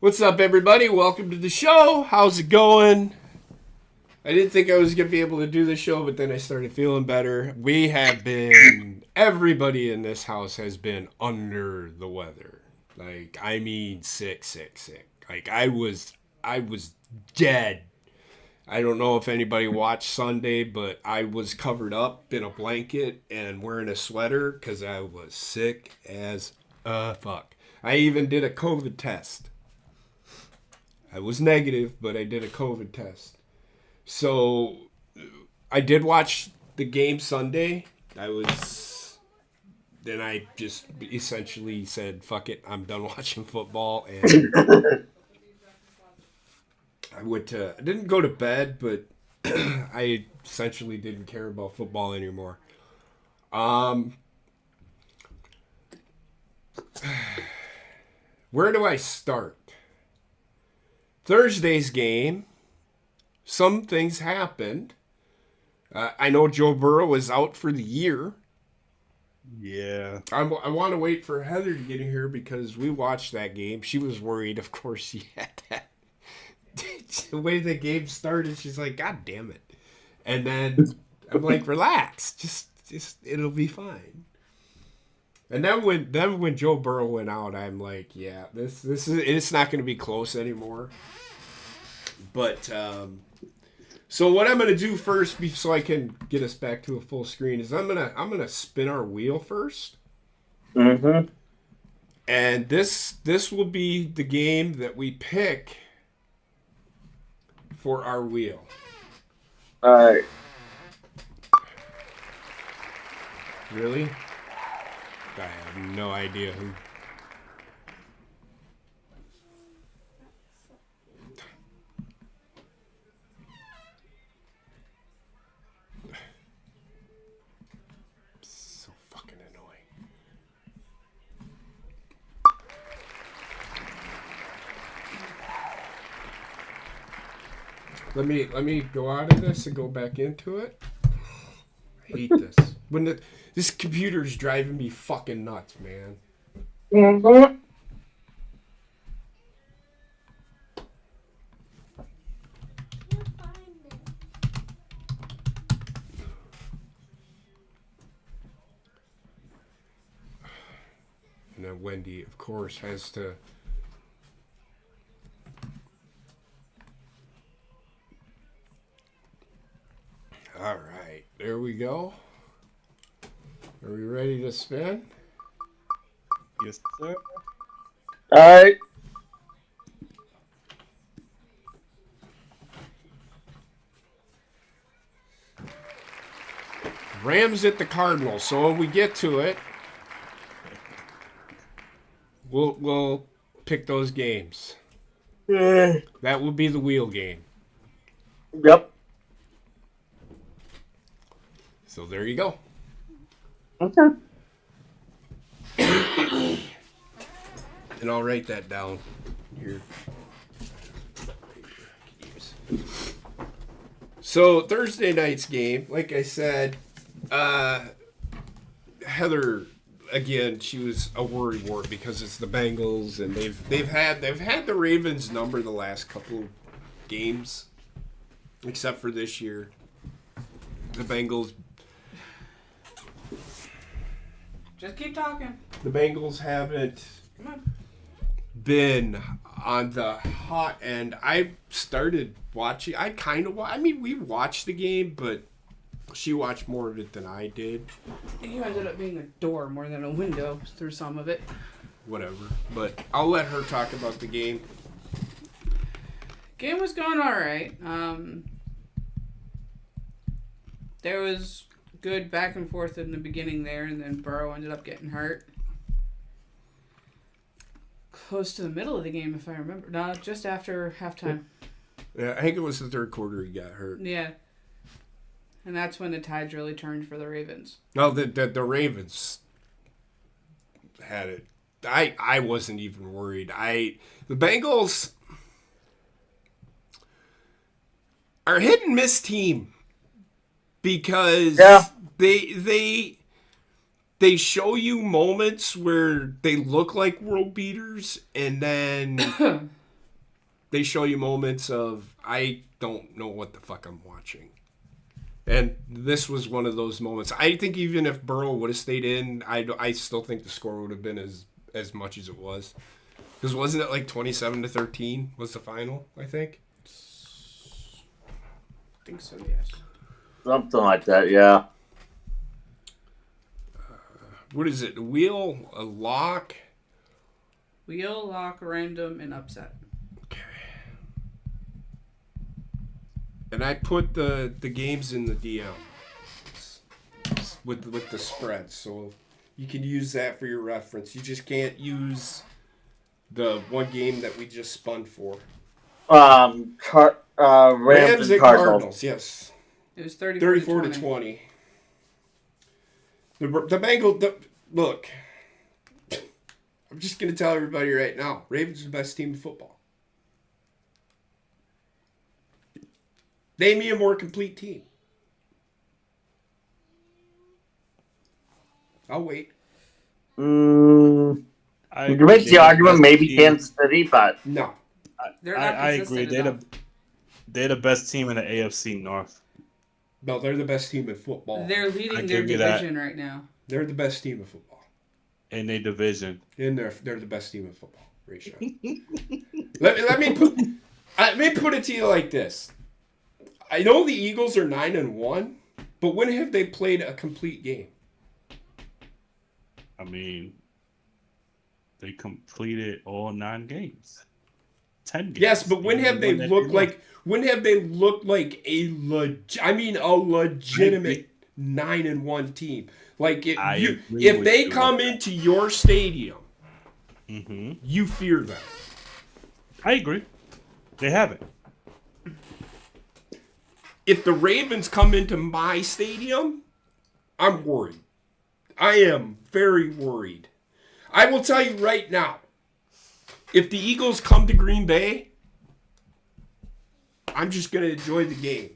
What's up, everybody? Welcome to the show. How's it going? I didn't think I was going to be able to do the show, but then I started feeling better. Everybody in this house has been under the weather. Like, I mean, sick, sick, sick. Like, I was dead. I don't know if anybody watched Sunday, but I was covered up in a blanket and wearing a sweater because I was sick as fuck. I even did a COVID test. I was negative, but I did a COVID test. So I did watch the game Sunday. Then I just essentially said, fuck it, I'm done watching football. And I didn't go to bed, but I essentially didn't care about football anymore. Um, where do I start? Thursday's game, some things happened. I know Joe Burrow is out for the year. Yeah. I want to wait for Heather to get in here because we watched that game. She was worried, of course, she had that. The way the game started, she's like, God damn it. And then I'm like, relax. Just it'll be fine. And then when Joe Burrow went out, I'm like, yeah, this is it's not going to be close anymore. But so what I'm gonna do first, so I can get us back to a full screen, is I'm gonna spin our wheel first, Mm-hmm. and this will be the game that we pick for our wheel. All right. Really? I have no idea who. So fucking annoying. Let me go out of this and go back into it. I hate this. This computer's driving me fucking nuts, man. Mm-hmm. And then Wendy, of course, has to. All right, there we go. Are we ready to spin? Yes, sir. All right. Rams at the Cardinals. So when we get to it, we'll pick those games. That will be the wheel game. Yep. So there you go. Okay. And I'll write that down here. So Thursday night's game, like I said, Heather again, she was a worry wart because it's the Bengals and they've had the Ravens number the last couple of games, except for this year. The Bengals. Just keep talking. The Bengals haven't Come on. been on the hot end. I started watching. We watched the game, but she watched more of it than I did. You ended up being a door more than a window through some of it. Whatever. But I'll let her talk about the game. Game was going all right. There was good back and forth in the beginning there, and then Burrow ended up getting hurt. Close to the middle of the game, if I remember. No, just after halftime. Yeah, I think it was the third quarter he got hurt. Yeah. And that's when the tides really turned for the Ravens. No, the Ravens had it. I wasn't even worried. The Bengals are a hit and miss team because they show you moments where they look like world beaters, and then they show you moments of I don't know what the fuck I'm watching. And this was one of those moments. I think even if Burrow would have stayed in, I still think the score would have been as much as it was. Because wasn't it like 27-13 was the final, I think? I think so, yes. Something like that, yeah. What is it? Wheel, a lock? Wheel, lock, random, and upset. Okay. And I put the games in the DM with the spread, so you can use that for your reference. You just can't use the one game that we just spun for. Rams Rams and and Cardinals. Cardinals, yes. It was 34 to 20. The Bengals, look, I'm just going to tell everybody right now, Ravens are the best team in football. Name me a more complete team. I'll wait. You can make the argument maybe Kansas City, but No. I agree. They're the best team in the AFC North. No, they're the best team in football. They're leading their division right now. They're the best team in football. In their division. And they're the best team in football. Ratio. let me put it to you like this. I know the Eagles are 9-1, but when have they played a complete game? I mean, they completed all 9 games. 10 games. Yes, but when have they looked like a legitimate 9-1 team? Like if they come into your stadium, you fear them. I agree. They haven't. If the Ravens come into my stadium, I'm worried. I am very worried. I will tell you right now, if the Eagles come to Green Bay, I'm just going to enjoy the game.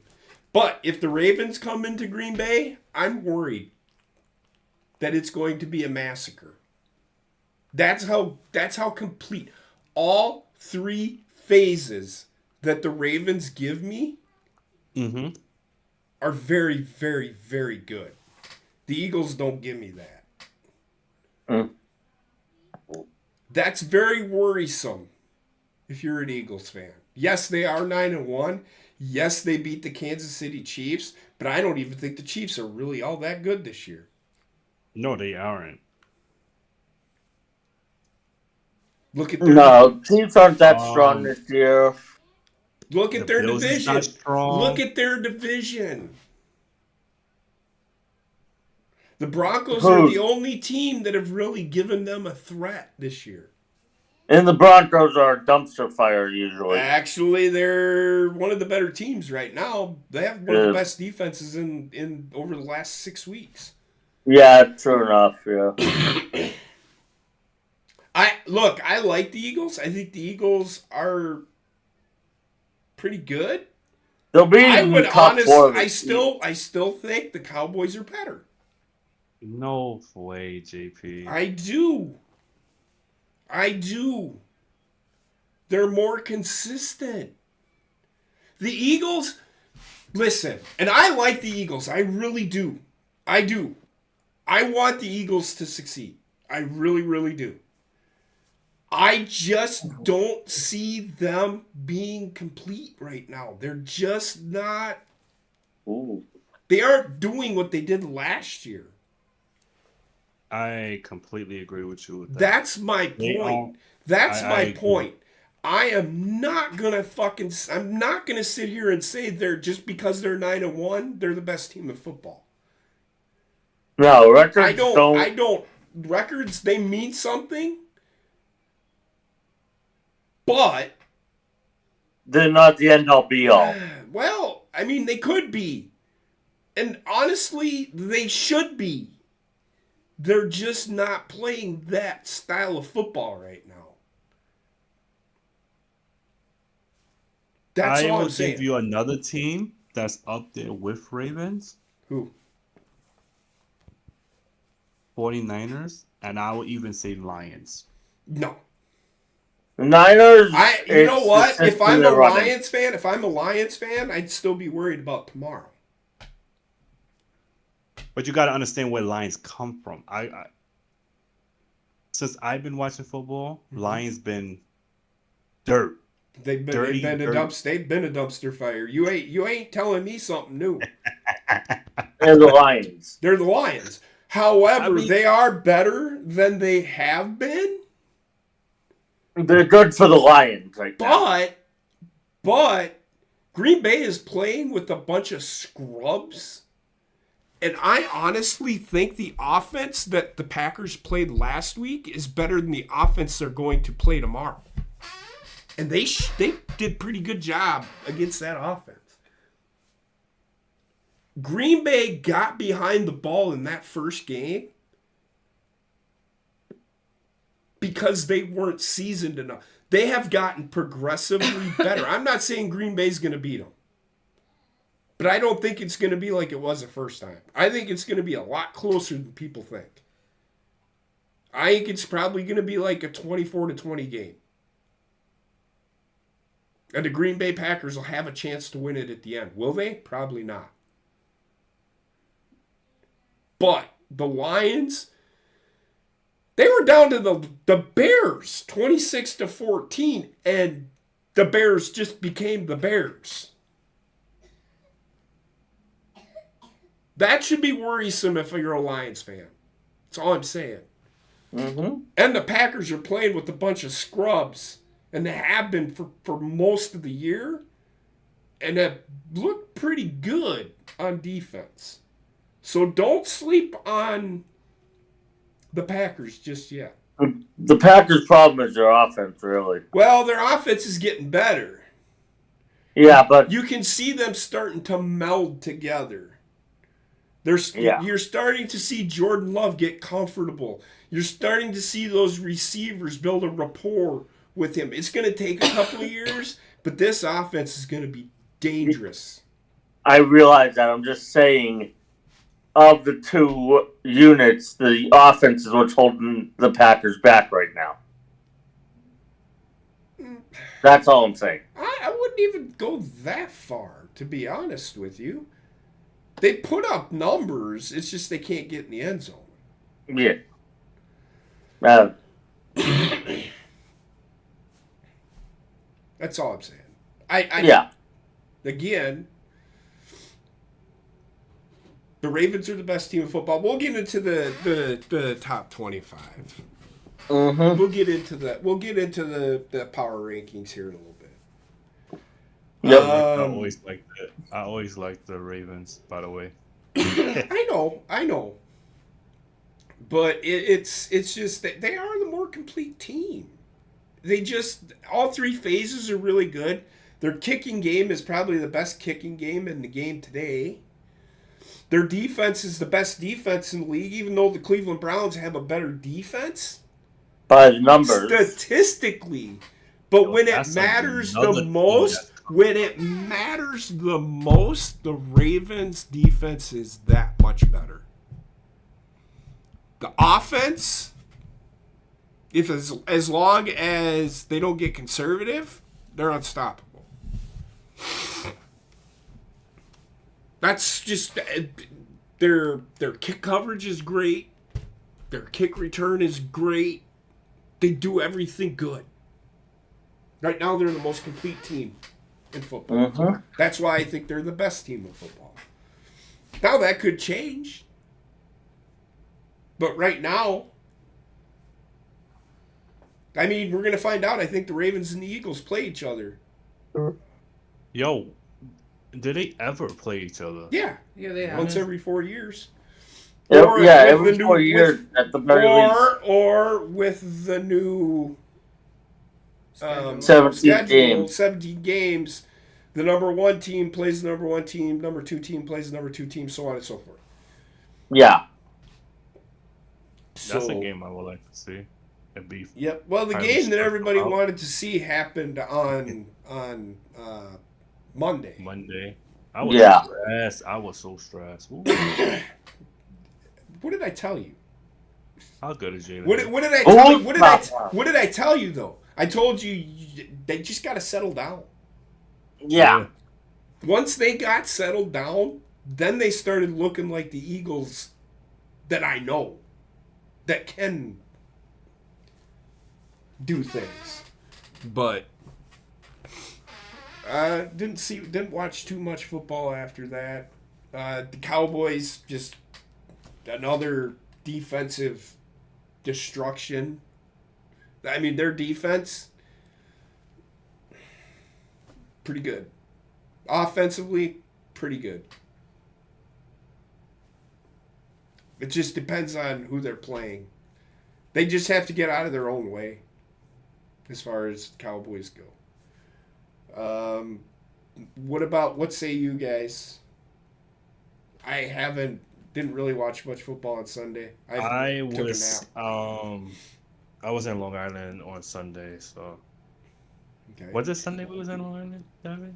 But if the Ravens come into Green Bay, I'm worried that it's going to be a massacre. That's how complete all 3 phases that the Ravens give me are very, very, very good. The Eagles don't give me that. That's very worrisome if you're an Eagles fan. Yes, they are 9-1. Yes, they beat the Kansas City Chiefs, but I don't even think the Chiefs are really all that good this year. No, they aren't. Look at their teams aren't that strong this year. Look at their division. Look at their division. The Broncos are the only team that have really given them a threat this year. And the Broncos are a dumpster fire usually. Actually, they're one of the better teams right now. They have one of the best defenses in over the last 6 weeks. Yeah, true enough, yeah. I like the Eagles. I think the Eagles are pretty good. They'll be I still think the Cowboys are better. No way, JP. I do. They're more consistent. The Eagles, listen, and I like the Eagles. I really do. I do. I want the Eagles to succeed. I really, really do. I just don't see them being complete right now. They're just not. Ooh. They aren't doing what they did last year. I completely agree with you with that. That's my point. That's my point. I am not gonna I'm not gonna sit here and say they're just because they're 9-1, they're the best team in football. No, records I don't. Records, they mean something. But they're not the end all be all. Well, I mean, they could be. And honestly, they should be. They're just not playing that style of football right now. That's all I'm saying. I will give you another team that's up there with Ravens. Who? 49ers, and I will even say Lions. No. The Niners. You know what? If I'm a running. Lions fan, I'd still be worried about tomorrow. But you got to understand where Lions come from. I since I've been watching football, Lions been dirt. They've been a dumpster fire. You ain't telling me something new. They're the Lions. They're the Lions. However, they are better than they have been. They're good for the Lions right now. But Green Bay is playing with a bunch of scrubs. And I honestly think the offense that the Packers played last week is better than the offense they're going to play tomorrow. And they did pretty good job against that offense. Green Bay got behind the ball in that first game because they weren't seasoned enough. They have gotten progressively better. I'm not saying Green Bay's going to beat them. But I don't think it's going to be like it was the first time. I think it's going to be a lot closer than people think. I think it's probably going to be like a 24-20 game. And the Green Bay Packers will have a chance to win it at the end. Will they? Probably not. But the Lions, they were down to the Bears, 26-14, and the Bears just became the Bears. That should be worrisome if you're a Lions fan. That's all I'm saying. Mm-hmm. And the Packers are playing with a bunch of scrubs, and they have been for most of the year, and have looked pretty good on defense. So don't sleep on the Packers just yet. The Packers' problem is their offense, really. Well, their offense is getting better. Yeah, but you can see them starting to meld together. You're starting to see Jordan Love get comfortable. You're starting to see those receivers build a rapport with him. It's going to take a couple of years, but this offense is going to be dangerous. I realize that. I'm just saying, of the two units, the offense is what's holding the Packers back right now. That's all I'm saying. I wouldn't even go that far, to be honest with you. They put up numbers. It's just they can't get in the end zone. Yeah. That's all I'm saying. Again, the Ravens are the best team in football. We'll get into the top 25. Mm-hmm. We'll get into that. We'll get into the power rankings here in a little bit. Yep. I always liked the Ravens, by the way. I know. But it's just that they are the more complete team. All three phases are really good. Their kicking game is probably the best kicking game in the game today. Their defense is the best defense in the league, even though the Cleveland Browns have a better defense. By the numbers. Statistically. But when it matters the most, the Ravens' defense is that much better. The offense, if as long as they don't get conservative, they're unstoppable. That's just their kick coverage is great. Their kick return is great. They do everything good. Right now, they're the most complete team in football. Mm-hmm. That's why I think they're the best team in football. Now, that could change. But right now, I mean, we're going to find out. I think the Ravens and the Eagles play each other. Yo, did they ever play each other? Yeah. Yeah, they have. Once every 4 years. Every 4 years at the very least. Or with the new 17 games, the number one team plays the number one team, number two team plays the number two team, so on and so forth. Yeah. That's a game I would like to see. Yep. Well, the game that everybody wanted to see happened on Monday. I was stressed. I was so stressed. What did I tell you? How good is Jalen? What did I tell you though? I told you they just got to settle down. Yeah. Once they got settled down, then they started looking like the Eagles that I know that can do things. But didn't watch too much football after that. The Cowboys just another defensive destruction. I mean, their defense pretty good. Offensively, pretty good. It just depends on who they're playing. They just have to get out of their own way as far as Cowboys go. What say you guys? Didn't really watch much football on Sunday. I took a was nap. I was in Long Island on Sunday, so Okay. was it Sunday we was in Long Island, David?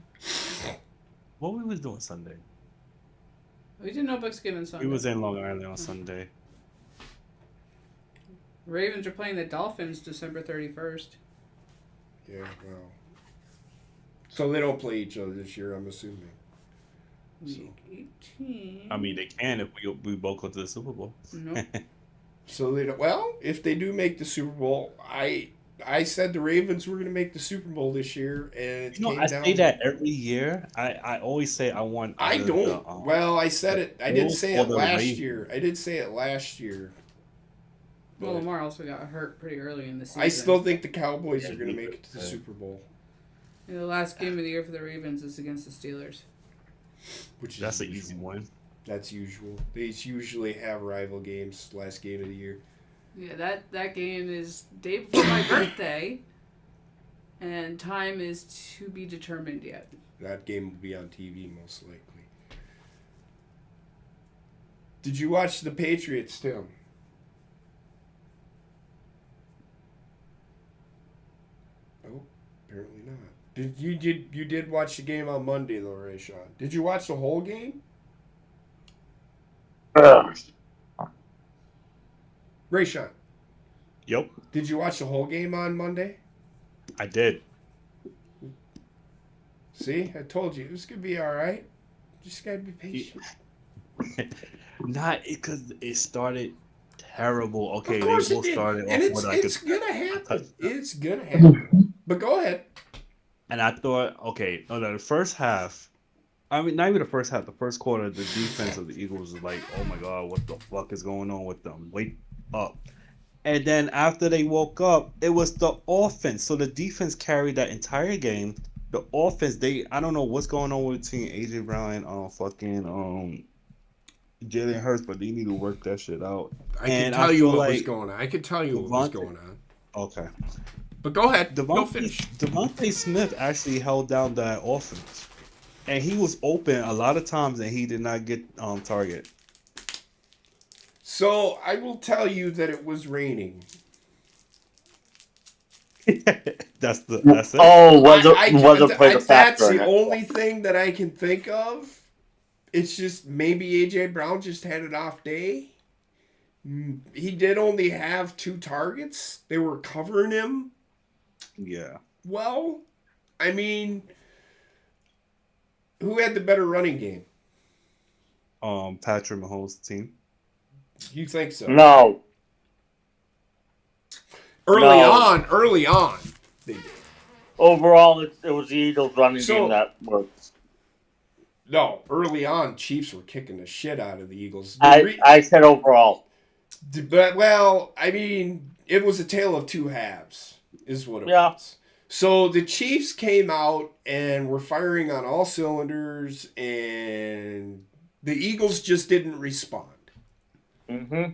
What we was doing Sunday? We didn't know Bucks given Sunday. We was in Long Island on Sunday. Ravens are playing the Dolphins December 31st. Yeah, well. So they don't play each other this year, I'm assuming. Week 18. I mean, they can if we both go to the Super Bowl. Nope. So they don't. Well, if they do make the Super Bowl, I said the Ravens were going to make the Super Bowl this year, and it came I down say to- that every year. I always say I want. I don't. Well, I said it. I did say it Bulls or the last Ravens. year. I did say it last year. Well, But Lamar also got hurt pretty early in the season. I still think the Cowboys Yeah, are going to he make it to the did. Super Bowl, And the last game of the year for the Ravens is against the Steelers. which is That's an usual. easy one. That's usual. They usually have rival games last game of the year. Yeah, that game is day before my birthday, and time is to be determined yet. That game will be on TV most likely. Did you watch the Patriots, Tim? Oh, apparently not. You did watch the game on Monday though, Rayshawn? Did you watch the whole game? Rayshawn, Yep, did you watch the whole game on Monday? I did. See, I told you it was gonna be all right. Just gotta be patient. Not because it started terrible. Okay, Of they course both it did, started and off it's with it's gonna happen. touchdown. It's gonna happen. But go ahead. And I thought, okay, no, the first half. I mean, not even the first half. The first quarter, the defense of the Eagles was like, "Oh my God, what the fuck is going on with them? Wake up!" And then after they woke up, it was the offense. So the defense carried that entire game. The offense, I don't know what's going on between AJ Brown and Jalen Hurts, but they need to work that shit out. I can And tell I you feel what was like going on. I can tell you what was Devontae- going on. Okay. But go ahead. Go finish. Devontae Smith actually held down that offense. And he was open a lot of times and he did not get target. So I will tell you that it was raining. That's it. Oh, weather played a That's factor in the it. only thing that I can think of. It's just maybe AJ Brown just had an off day. He did only have 2 targets. They were covering him. Yeah. Well, I mean, who had the better running game? Patrick Mahomes' team. You think so? No. Early on, they did. Overall, it was the Eagles running So- game that worked. No, early on, Chiefs were kicking the shit out of the Eagles. I said overall. But, well, I mean, it was a tale of 2 halves, is what it Yeah. was. So the Chiefs came out and were firing on all cylinders, and the Eagles just didn't respond. Mm-hmm.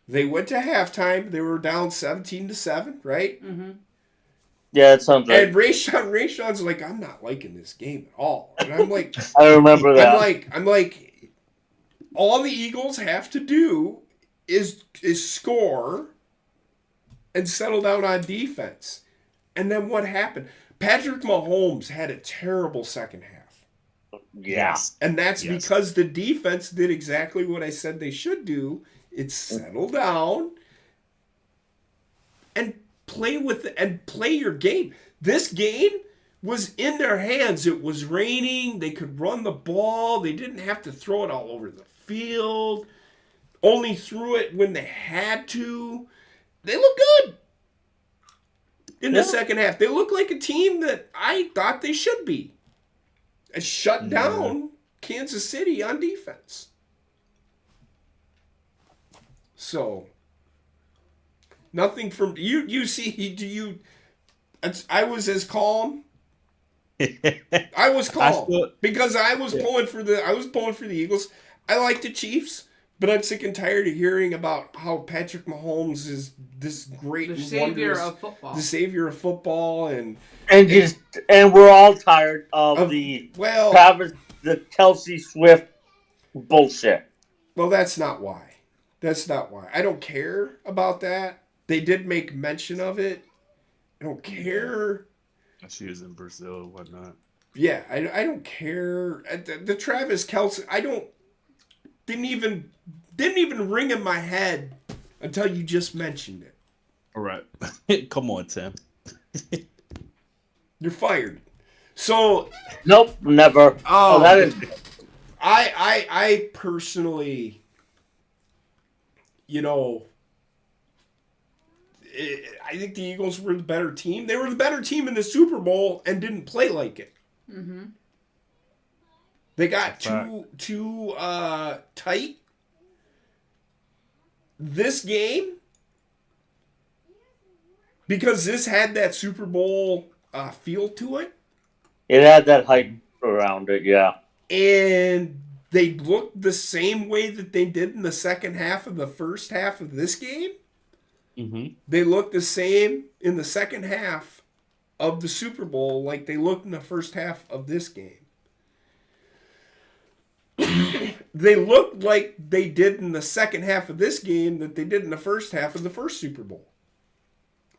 They went to halftime. They were down 17-7, right? Mm-hmm. Yeah, it sounds right. And Rayshon's like, I'm not liking this game at all. And I'm like, I remember that. I'm like, all the Eagles have to do is score and settle down on defense. And then what happened? Patrick Mahomes had a terrible second half. Yeah. And that's Yes. because the defense did exactly what I said they should do. It settled down. And play with it and play your game. This game was in their hands. It was raining. They could run the ball. They didn't have to throw it all over the field. Only threw it when they had to. They look good in the second half. They look like a team that I thought they should be. And shut down Kansas City on defense. So, nothing from you. You see, do you? I was as calm. I was calm because I was pulling for the Eagles. I like the Chiefs, but I'm sick and tired of hearing about how Patrick Mahomes is this great, The savior of football. the savior of football, and we're all tired of the Kelsey Swift bullshit. Well, that's not why. That's not why. I don't care about that. They did make mention of it. I don't care. She was in Brazil and whatnot. Yeah, I don't care. The Travis Kelce, didn't even ring in my head until you just mentioned it. All right. Come on, Tim. You're fired. So nope, never. Oh, that is. I personally, I think the Eagles were the better team. They were the better team in the Super Bowl and didn't play like it. Mm-hmm. They got too tight. This game, because this had that Super Bowl feel to it. It had that hype around it, yeah. And they looked the same way that they did in the second half of the first half of this game. Mm-hmm. They looked the same in the second half of the Super Bowl like they looked in the first half of this game. They looked like they did in the second half of this game that they did in the first half of the first Super Bowl.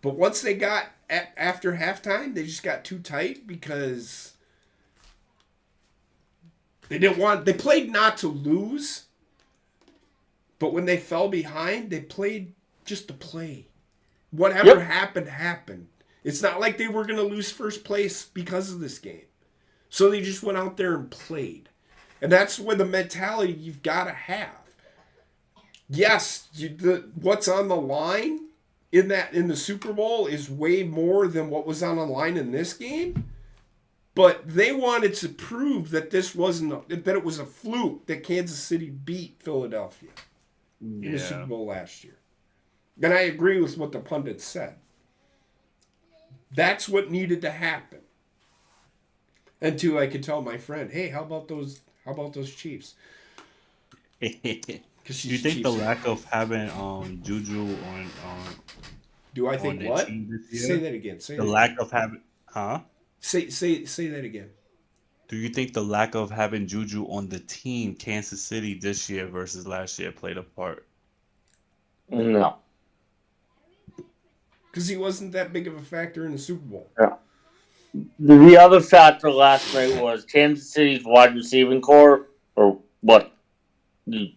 But once they got after halftime, they just got too tight because they played not to lose. But when they fell behind, they played just to play. Whatever happened. It's not like they were going to lose first place because of this game. So they just went out there and played. And that's where the mentality you've got to have. Yes, what's on the line in the Super Bowl is way more than what was on the line in this game. But they wanted to prove that that it was a fluke that Kansas City beat Philadelphia in the Super Bowl last year. And I agree with what the pundits said. That's what needed to happen. Until I could tell my friend, hey, how about those Chiefs? Do you think the lack of having Juju on do I think what? Say that again. Lack of having Say that again. Do you think the lack of having Juju on the team, Kansas City, this year versus last year, played a part? No. Because he wasn't that big of a factor in the Super Bowl. Yeah. The other factor last night was Kansas City's wide receiving core, or what? They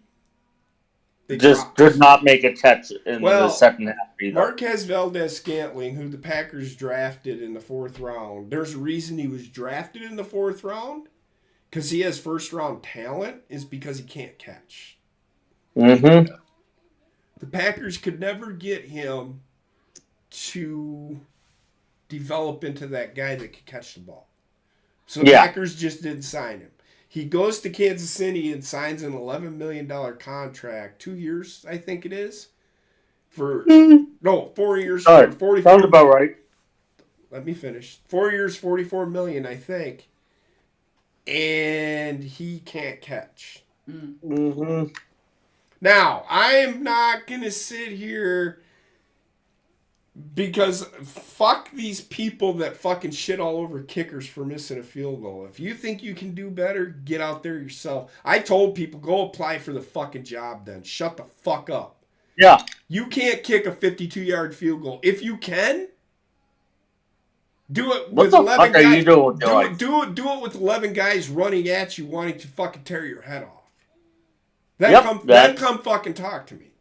just did not make a catch in the second half either. Marquez Valdez-Scantling, who the Packers drafted in the 4th round, there's a reason he was drafted in the 4th round, because he has first-round talent, is because he can't catch. Mm-hmm. The Packers could never get him to develop into that guy that could catch the ball. So the Packers just didn't sign him. He goes to Kansas City and signs an $11 million contract, 2 years, I think it is. 4 years. Right. 44. Sounds about right. Let me finish. 4 years, $44 million, I think. And he can't catch. Mm-hmm. Now, I'm not going to sit here because fuck these people that fucking shit all over kickers for missing a field goal. If you think you can do better, get out there yourself. I told people, go apply for the fucking job then. Shut the fuck up. Yeah. You can't kick a 52-yard field goal. If you can, do it with 11 guys. Do it with 11 guys running at you wanting to fucking tear your head off. Then come fucking talk to me.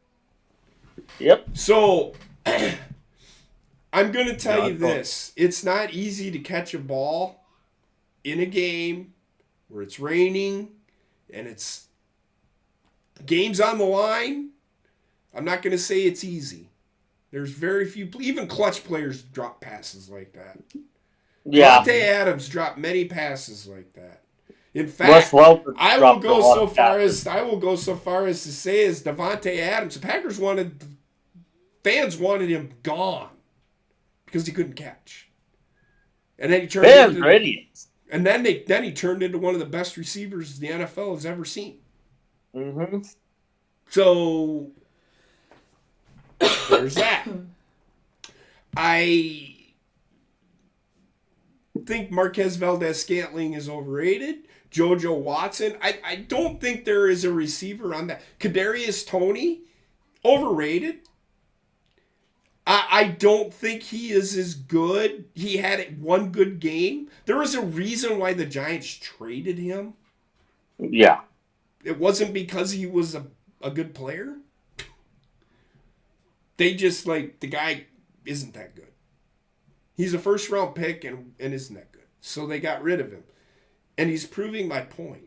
Yep. So I'm going to tell I you this. It's not easy to catch a ball in a game where it's raining and it's game's on the line. I'm not going to say it's easy. There's very few, even clutch players drop passes like that. Yeah. Devontae Adams dropped many passes like that. In fact, I will go so far as to say as Devontae Adams, the Packers fans wanted him gone because he couldn't catch. And then he turned into idiots. And then he turned into one of the best receivers the NFL has ever seen. Mm-hmm. So there's that. I think Marquez Valdez-Scantling is overrated. JoJo Watson. I don't think there is a receiver on that. Kadarius Toney, overrated. I don't think he is as good. He had one good game. There was a reason why the Giants traded him. Yeah. It wasn't because he was a good player. They just, the guy isn't that good. He's a first-round pick and isn't that good. So they got rid of him. And he's proving my point.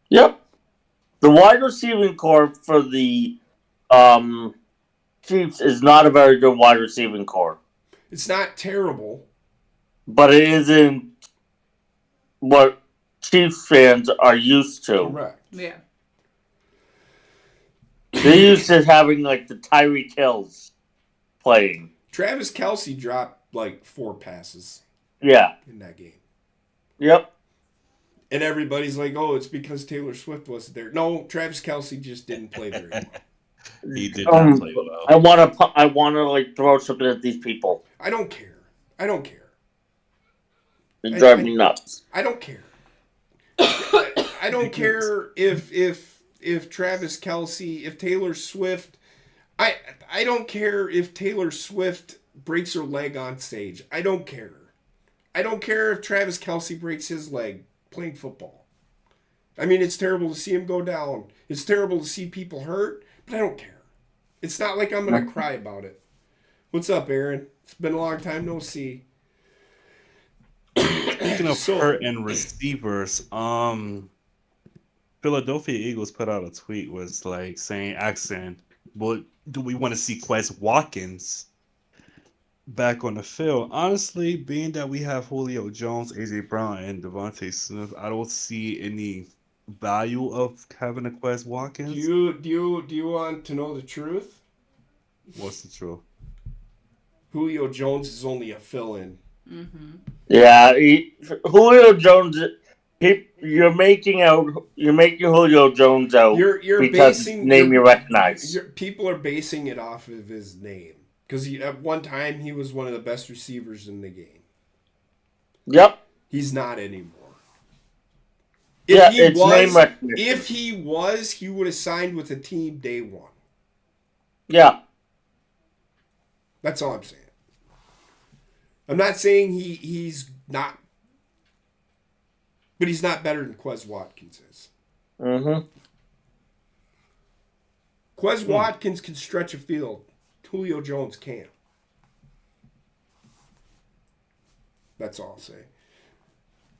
Yep. The wide receiving core for the Chiefs is not a very good wide receiving core. It's not terrible. But it isn't what Chiefs fans are used to. Correct. Yeah. They're used to having, the Tyreek Hills playing. Travis Kelce dropped, 4 passes. Yeah. In that game. Yep. And everybody's like, oh, it's because Taylor Swift wasn't there. No, Travis Kelce just didn't play very well. He did not play well. I want to throw something at these people. I don't care. They drive me nuts. I don't care. I don't care if Travis Kelce, if Taylor Swift. I don't care if Taylor Swift breaks her leg on stage. I don't care. I don't care if Travis Kelce breaks his leg playing football. I mean, it's terrible to see him go down. It's terrible to see people hurt, but I don't care. It's not like I'm going to cry about it. What's up, Aaron? It's been a long time no see. Speaking of hurt and receivers, Philadelphia Eagles put out a tweet asking, well, do we want to see Quez Watkins back on the field? Honestly, being that we have Julio Jones, AJ Brown, and Devontae Smith, I don't see any value of having a Quez Watkins. Do you want to know the truth? What's the truth? Julio Jones is only a fill-in. Mm-hmm. Yeah, Julio Jones. You're making Julio Jones out because his name you recognize. People are basing it off of his name because at one time he was one of the best receivers in the game. Yep, he's not anymore. If he was, he would have signed with the team day one. Yeah, that's all I'm saying. I'm not saying he's not. But he's not better than Quez Watkins is. Mm-hmm. Quez Watkins can stretch a field. Julio Jones can't. That's all I'll say.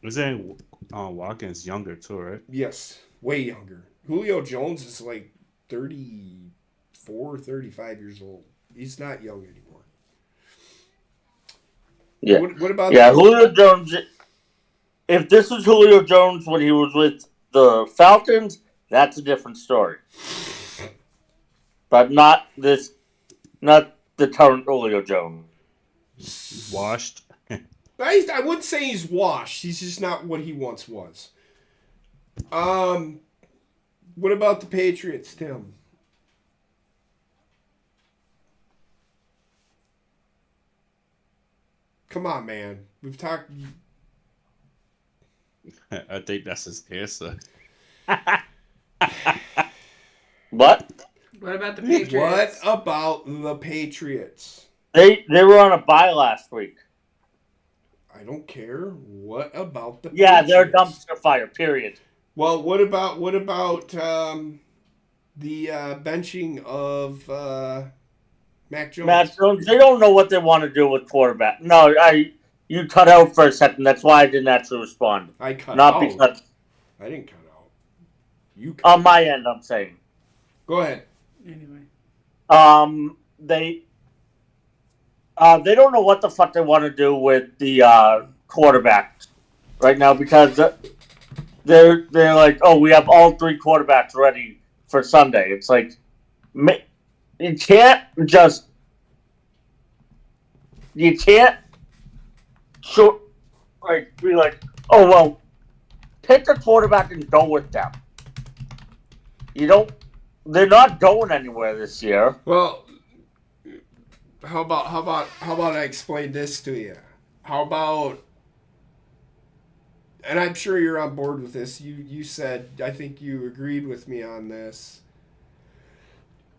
Isn't Watkins younger too, right? Yes, way younger. Julio Jones is 34, 35 years old. He's not young anymore. Yeah. What about Julio Jones? If this was Julio Jones when he was with the Falcons, that's a different story. But not the current Julio Jones. Washed. I wouldn't say he's washed. He's just not what he once was. What about the Patriots, Tim? Come on, man. We've talked. I think that's his answer. What? What about the Patriots? What about the Patriots? They were on a bye last week. I don't care. What about the Patriots? Patriots? They're a dumpster fire, period. Well, what about the benching of Mac Jones. Matt Jones, they don't know what they want to do with quarterback. No, you cut out for a second. That's why I didn't actually respond. I cut Not out. because I didn't cut out. You cut on my end, I'm saying. Go ahead. Anyway. They don't know what the fuck they want to do with the quarterback right now because they're like, oh, we have all 3 quarterbacks ready for Sunday. It's like you can't be like, oh well, pick a quarterback and go with them. You don't. They're not going anywhere this year. Well, how about I explain this to you? How about, and I'm sure you're on board with this. You said, I think you agreed with me on this,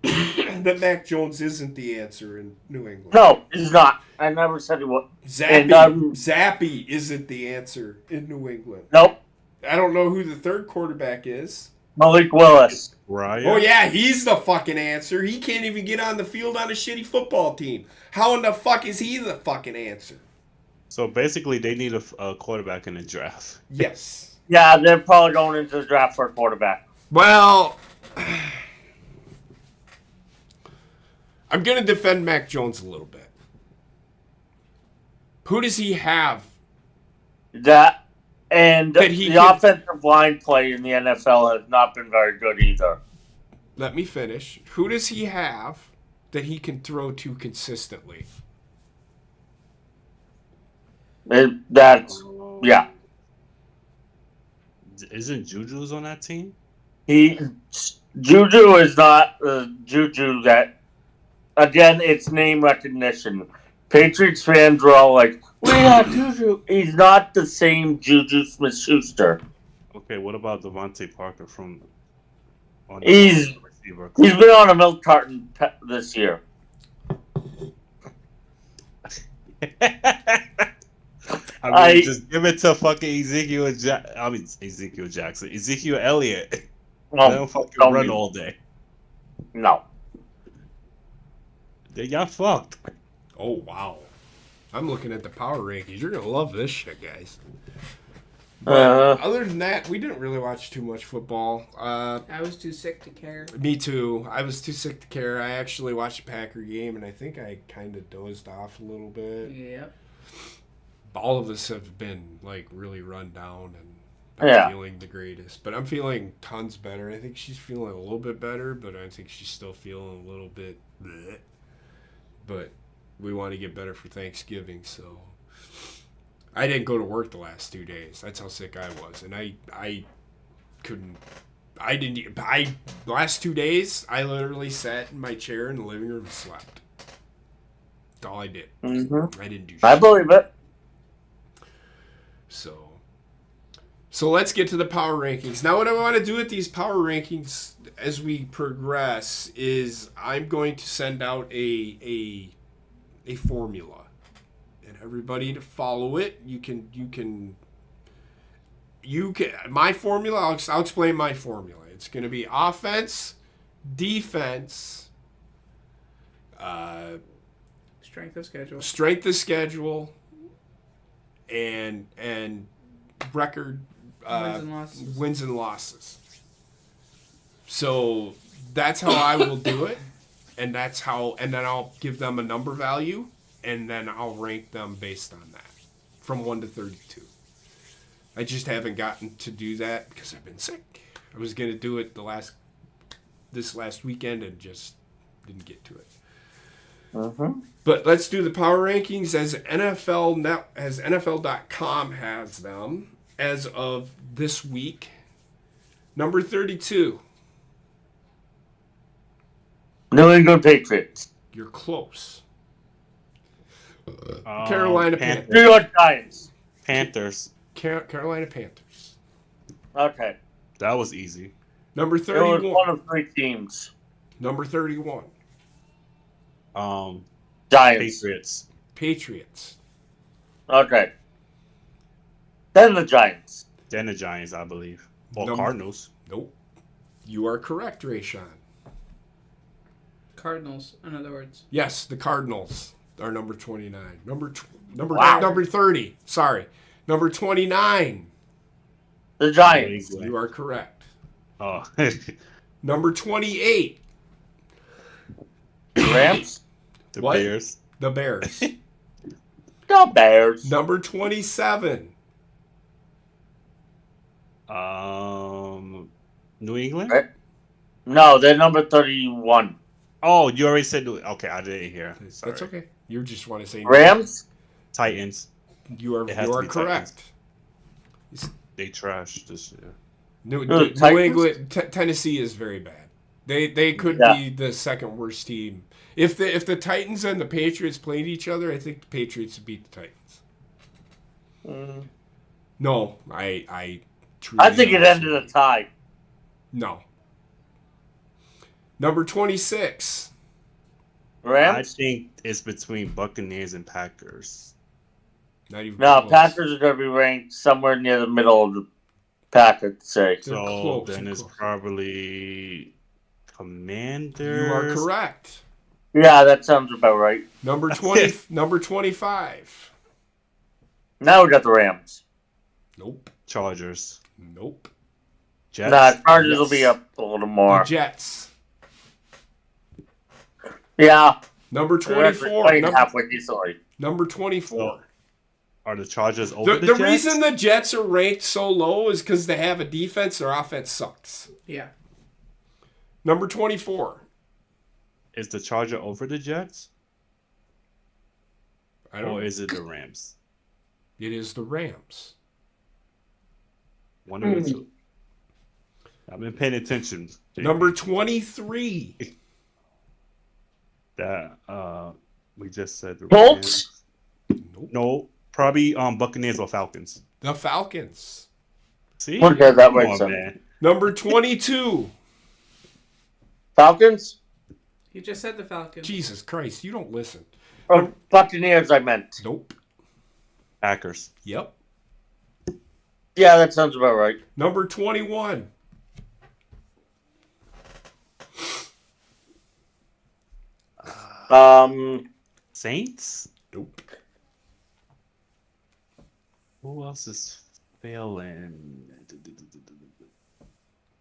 that Mac Jones isn't the answer in New England. No, he's not. I never said he was. Zappy isn't the answer in New England. Nope. I don't know who the third quarterback is. Malik Willis. Ryan? Oh, yeah, he's the fucking answer. He can't even get on the field on a shitty football team. How in the fuck is he the fucking answer? So basically, they need a quarterback in the draft. Yes. Yeah, they're probably going into the draft for a quarterback. Well, I'm going to defend Mac Jones a little bit. Who does he have? The offensive line play in the NFL has not been very good either. Let me finish. Who does he have that he can throw to consistently? Yeah. Isn't Juju's on that team? Juju is not Juju that. Again, it's name recognition. Patriots fans are all like, "We got Juju." He's not the same Juju Smith-Schuster. Okay, what about Devontae Parker from? He's been on a milk carton this year. Just give it to fucking Ezekiel Jackson. Ezekiel Elliott. Well, Let him fucking run all day. No. They got fucked. Oh, wow. I'm looking at the power rankings. You're going to love this shit, guys. But other than that, we didn't really watch too much football. I was too sick to care. Me too. I was too sick to care. I actually watched a Packer game, and I think I kind of dozed off a little bit. Yep. All of us have been, like, really run down and not feeling the greatest. But I'm feeling tons better. I think she's feeling a little bit better, but I think she's still feeling a little bit bleh. But we want to get better for Thanksgiving, so I didn't go to work the last 2 days. That's how sick I was, and last 2 days I literally sat in my chair in the living room and slept. That's all I did. Mm-hmm. I didn't do shit. I believe it. So let's get to the power rankings. Now what I want to do with these power rankings as we progress is I'm going to send out a formula, and everybody to follow it. You can my formula. I'll explain my formula. It's going to be offense, defense, Strength of schedule, and record. Wins and losses. So that's how I will do it, and then I'll give them a number value, and then I'll rank them based on that, from 1 to 32. I just haven't gotten to do that because I've been sick. I was gonna do it this last weekend and just didn't get to it. Mm-hmm. But let's do the power rankings as NFL.com has them. As of this week, number 32. New England Patriots. You're close. Carolina Panthers. New York Giants. Panthers. Carolina Panthers. Okay. That was easy. Number It 31. was one of 3 teams. Number 31. Giants. Patriots. Okay. Then the Giants. Then the Giants, I believe. Well, Number- Cardinals. Nope. You are correct, Rayshawn. Cardinals, in other words. Yes, the Cardinals are number 29. Wow. Number 30. Sorry. Number 29. The Giants. New You are correct. Oh, Number 28. The Rams. the What? Bears. The Bears. The Bears. Number 27. New England. Right. No, they're number 31. Oh, you already said. Okay, I didn't hear. Sorry. That's okay. You just want to say Rams. Titans. You are It has to be correct. They trashed this year. New Titans? England, Tennessee is very bad. They could Yeah. be the second worst team. If the Titans and the Patriots played each other, I think the Patriots would beat the Titans. No, I truly I think it ended a tie. No. Number 26. I Rams. think it's between Buccaneers and Packers. Not even No, close. Packers are going to be ranked somewhere near the middle of the pack, I'd say. They're So close, then they're it's close. probably Commanders. You are correct. Yeah, that sounds about right. Number 20. Number 25. Now we got the Rams. Nope. Chargers. Nope. Jets. Nah, Chargers will Yes. be up a little The more. Jets. Yeah. Number They're actually 24. playing halfway decently. Number 24. Are the Chargers over The Jets? reason the Jets are ranked so low is because they have a defense. Their offense sucks. Yeah. Number 24. Is the Charger over the Jets? I don't Or know. is it the Rams? It is the Rams. One of the two. I've been paying attention. Number 23. That we just said the Colts? Rams. Nope. No, probably Buccaneers or Falcons. The Falcons. See? Okay, that Come makes on, sense. man. Number 22. Falcons? You just said the Falcons. Jesus Christ, you don't listen. Or Buccaneers, I meant. Nope. Packers. Yep. Yeah, that sounds about right. Number 21. Saints? Nope. Who else is failing?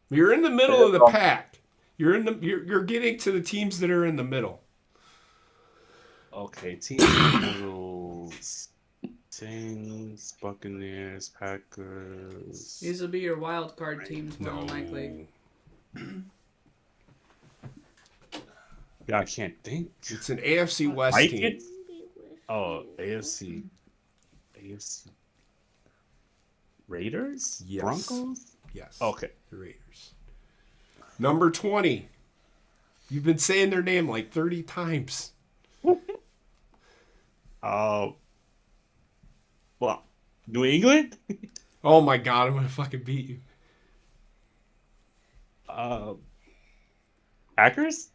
You're in the middle of the pack. You're getting to the teams that are in the middle. Okay, teams in the middle. Saints, Buccaneers, Packers. These will be your wild card teams, more than likely. Yeah, I can't think. It's an AFC West team. Vikings? Oh, AFC. AFC. Raiders? Yes. Broncos? Yes. Okay. The Raiders. Number 20. You've been saying their name like 30 times. Well, New England? Oh my God, I'm going to fucking beat you. Packers?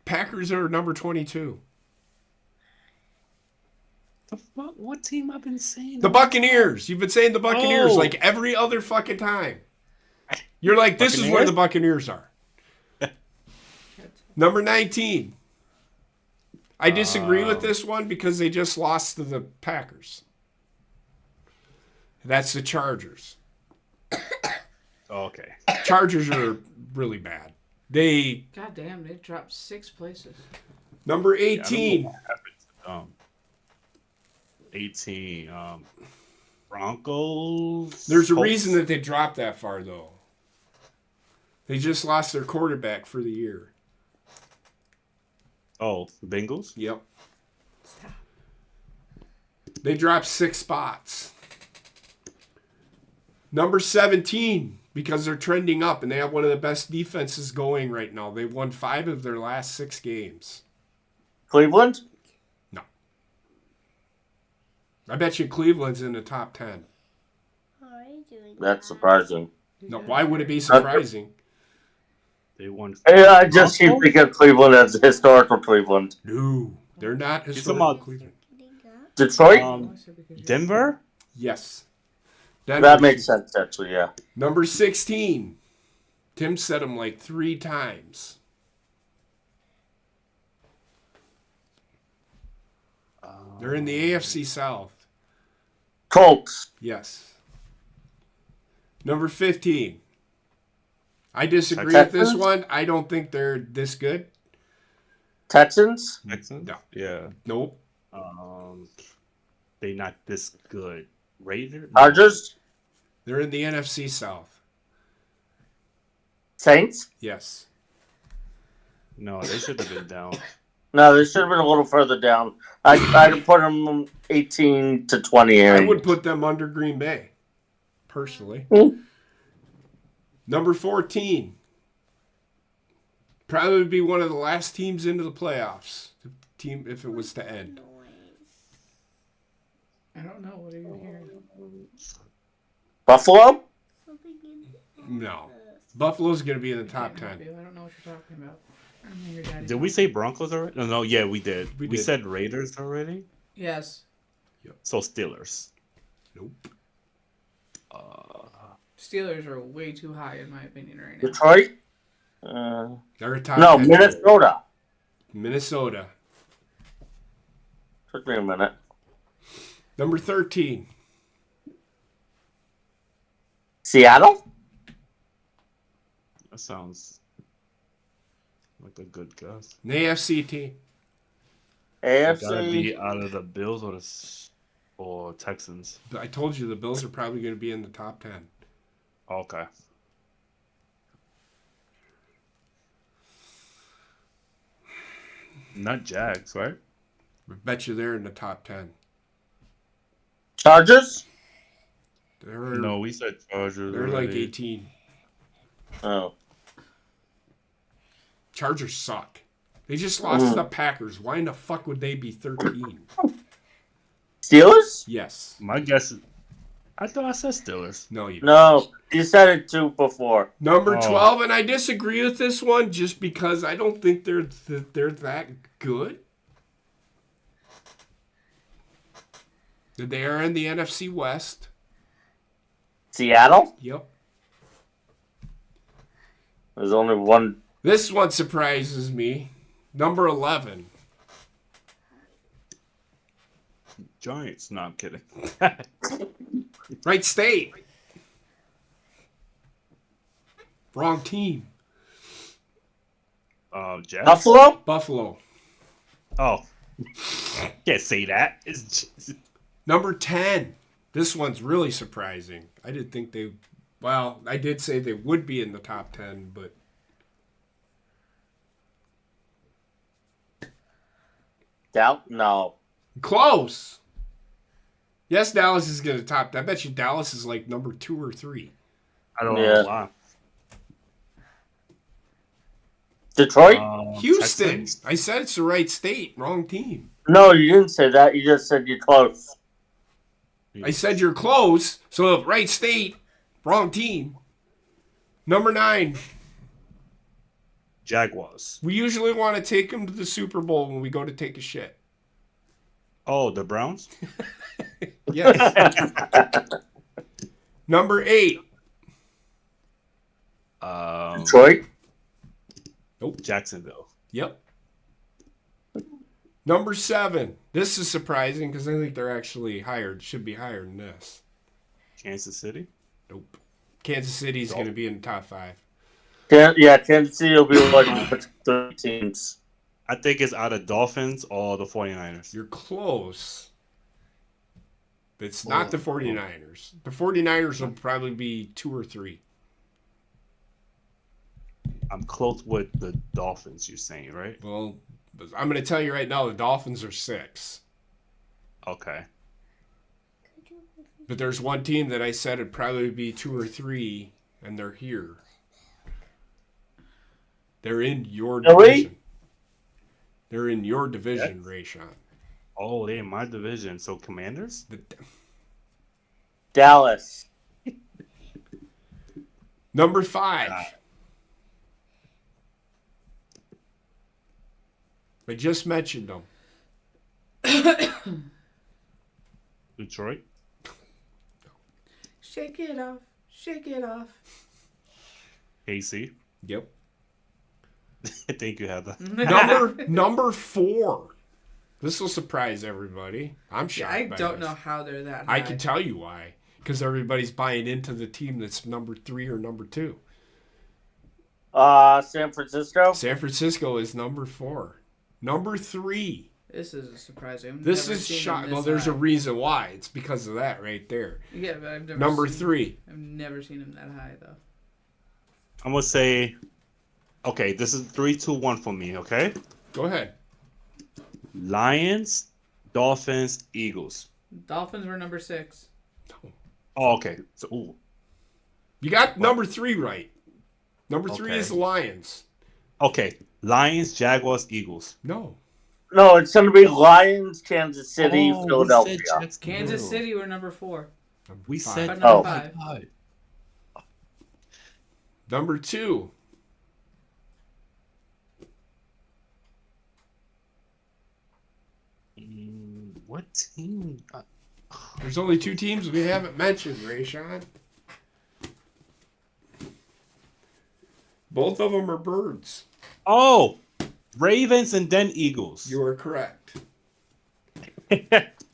Packers are number 22. The fuck? What team I've been saying? The Buccaneers. You've been saying the Buccaneers Oh. like every other fucking time. You're like, this is where the Buccaneers are. Number 19. I disagree with this one because they just lost to the Packers. That's the Chargers. Okay. Chargers are really bad. God damn, they dropped 6 places. Number Yeah, I don't know 18. what happened to 18. Broncos. There's a Colts. reason that they dropped that far, though. They just lost their quarterback for the year. Oh, the Bengals? Yep. Stop. They dropped 6 spots. Number 17, because they're trending up and they have one of the best defenses going right now. They won 5 of their last 6 games. Cleveland? No. I bet you Cleveland's in the top 10. That's surprising. No, why would it be surprising? They won. Yeah, I just keep Broncos? thinking of Cleveland as historical Cleveland. No, they're not talking historical about- Cleveland. Detroit? Denver? Yes. That makes sense, actually, yeah. Number 16. Tim said them like 3 times. They're in the AFC South. Colts. Yes. Number 15. I disagree Texans? with this one. I don't think they're this good. Texans. Texans? No. Yeah. Nope. They not this good. Raiders? Chargers. They're in the NFC South. Saints. Yes. No, they should have been down. No, they should have been a little further down. I'd put them 18 to 20 area. I would put them under Green Bay, personally. Number 14. Probably would be one of the last teams into the playoffs. Team if it was to end. I don't know. What are you hearing? Buffalo. No. Buffalo's going to be in the top 10. I don't know what you're talking about. I don't know your daddy's Did we say Broncos already? No, yeah, we did. We We did. said Raiders already? Yes. So Steelers. Nope. Steelers are way too high in my opinion right now. Detroit. They're a top No, 10. Minnesota. Minnesota. Took me a minute. Number 13. Seattle. That sounds like a good guess. An AFC team. Gotta AFC. be out of the Bills or Texans. I told you the Bills are probably going to be in the top 10. Okay. Not Jags, right? I bet you they're in the top 10. Chargers. They're, No, we said Chargers. they're like already. 18. Oh. Chargers suck. They just lost to the Packers. Why in the fuck would they be 13? Steelers. Yes. My guess is. I thought I said Steelers. No, you. No, you said it too before. Number Oh. 12, and I disagree with this one just because I don't think they're that good. They are in the NFC West. Seattle. Yep. There's only one. This one surprises me. Number 11. Giants. No, I'm kidding. Right state. Wrong team. Jets. Buffalo. Buffalo. Oh. Can't say that. It's just... Number 10. This one's really surprising. I didn't think they... Well, I did say they would be in the top 10, but... Doubt. No. Close. Yes, Dallas is going to top. I bet you Dallas is like number 2 or 3. I don't Yeah. know why. Detroit. Houston. Texans. I said it's the right state. Wrong team. No, you didn't say that. You just said you're close. I said you're close. So right state. Wrong team. Number 9. Jaguars. We usually want to take them to the Super Bowl when we go to take a shit. Oh, the Browns? Yes. Number 8. Detroit. Jacksonville. Yep. Number 7. This is surprising because I think they're actually should be higher than this. Kansas City? Nope. Kansas City's going to be in the top 5. Yeah, Kansas City will be like between 3 teams. I think it's either Dolphins or the 49ers. You're close. It's not the 49ers. The 49ers will probably be 2 or 3. I'm close with the Dolphins, you're saying, right? Well, I'm going to tell you right now, the Dolphins are 6. Okay. But there's one team that I said would probably be 2 or 3, and they're here. They're in your Really? division. They're in your division, Rayshawn. Oh, they're in my division. So Commanders? Dallas. Number 5. I just mentioned them. Detroit? Shake it off. Shake it off. KC? Yep. Thank you, Heather. Number 4. This will surprise everybody. I'm shocked. I by don't this. know how they're that high. I can tell you why. Because everybody's buying into the team that's number 3 or number 2. San Francisco. San Francisco is number 4. Number 3. This is surprising. This is shocking. Well, there's a reason why. It's because of that right there. Yeah, but I've never number seen, 3. I've never seen him that high though. I'm gonna say, okay, this is 3-2-1 for me. Okay. Go ahead. Lions, Dolphins, Eagles. Dolphins were number 6. Oh, okay. So, ooh. You got number 3 right. Number 3 Okay. is the Lions. Okay. Lions, Jaguars, Eagles. No. No, it's going to be Lions, Kansas City, Philadelphia. Kansas City were number 4. We Five. said But Oh. number 5. Number 2. What team? There's only 2 teams we haven't mentioned, Rayshawn. Both of them are birds. Oh, Ravens and then Eagles. You are correct.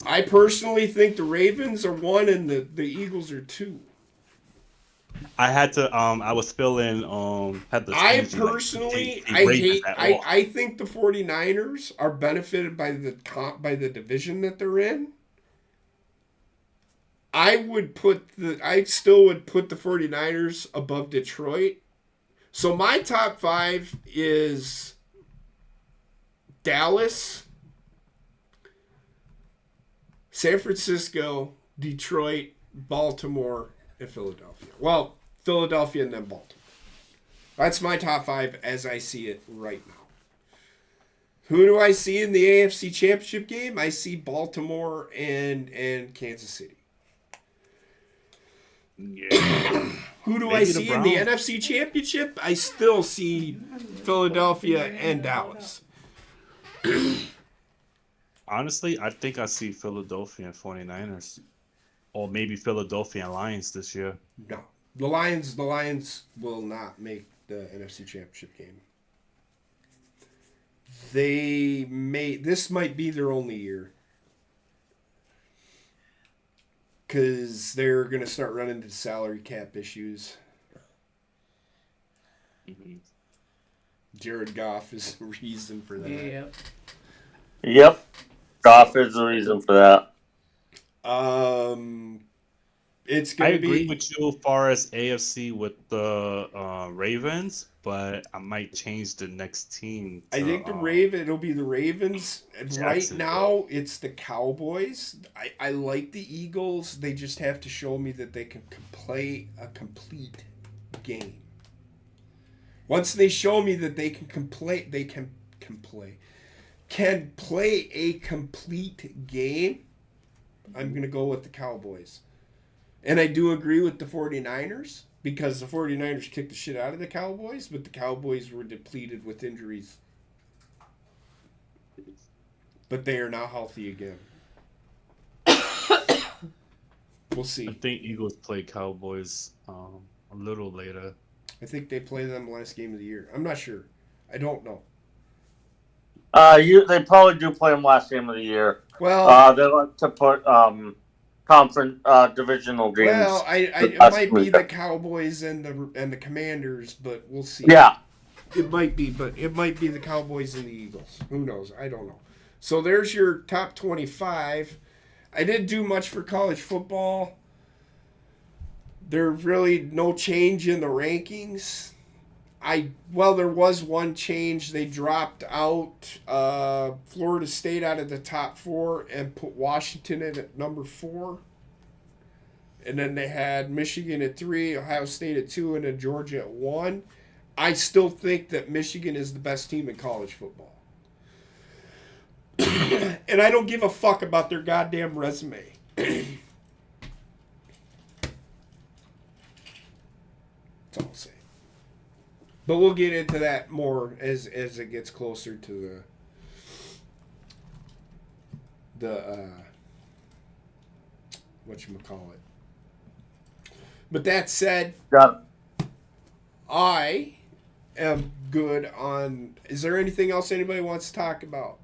I personally think the Ravens are 1 and the Eagles are 2. I had to. I was feeling. Had to. I change it, like, personally, take Ravens hate. at all. I think the 49ers are benefited by the division that they're in. I still would put the 49ers above Detroit. So my top 5 is Dallas, San Francisco, Detroit, Baltimore, and Philadelphia. Well, Philadelphia and then Baltimore. That's my top 5 as I see it right now. Who do I see in the AFC Championship game? I see Baltimore and Kansas City. Yeah. Who do Maybe I the see in the Browns. NFC Championship? I still see Philadelphia and Dallas. Honestly, I think I see Philadelphia and 49ers. Or maybe Philadelphia and Lions this year. No. The Lions will not make the NFC Championship game. This might be their only year. Because they're going to start running into salary cap issues. Jared Goff is the reason for that. Yep. Yep. Goff is the reason for that. It's I going to agree be. with you as far as AFC with the Ravens, but I might change the next team. I think it'll be the Ravens. And right now, it's the Cowboys. I like the Eagles. They just have to show me that they can play a complete game. Once they show me that they can play a complete game, I'm going to go with the Cowboys. And I do agree with the 49ers because the 49ers kicked the shit out of the Cowboys, but the Cowboys were depleted with injuries. But they are now healthy again. We'll see. I think Eagles play Cowboys a little later. I think they play them last game of the year. I'm not sure. I don't know. They probably do play them last game of the year. Well, They like to put conference divisional games. well, it might be the Cowboys and the Commanders, but we'll see. Yeah. It might be, but it might be the Cowboys and the Eagles. Who knows? I don't know. So there's your top 25. I didn't do much for college football. There's really no change in the rankings. There was one change. They dropped out Florida State out of the top 4 and put Washington in at number 4. And then they had Michigan at 3, Ohio State at 2, and then Georgia at 1. I still think that Michigan is the best team in college football. And I don't give a fuck about their goddamn resume. That's all I'll say. But we'll get into that more as it gets closer to the whatchamacallit. But that said, Yeah. I am good on. Is there anything else anybody wants to talk about?